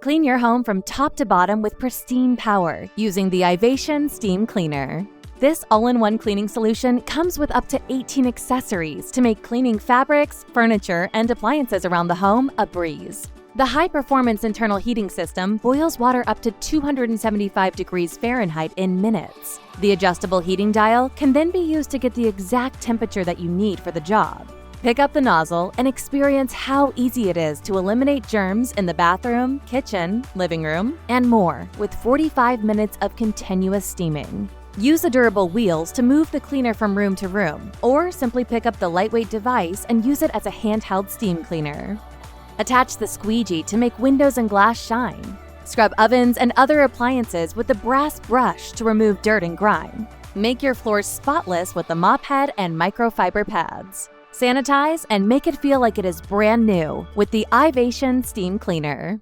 Clean your home from top to bottom with pristine power using the Ivation Steam Cleaner. This all-in-one cleaning solution comes with up to 18 accessories to make cleaning fabrics, furniture, and appliances around the home a breeze. The high-performance internal heating system boils water up to 275 degrees Fahrenheit in minutes. The adjustable heating dial can then be used to get the exact temperature that you need for the job. Pick up the nozzle and experience how easy it is to eliminate germs in the bathroom, kitchen, living room, and more with 45 minutes of continuous steaming. Use the durable wheels to move the cleaner from room to room, or simply pick up the lightweight device and use it as a handheld steam cleaner. Attach the squeegee to make windows and glass shine. Scrub ovens and other appliances with the brass brush to remove dirt and grime. Make your floors spotless with the mop head and microfiber pads. Sanitize and make it feel like it is brand new with the Ivation Steam Cleaner.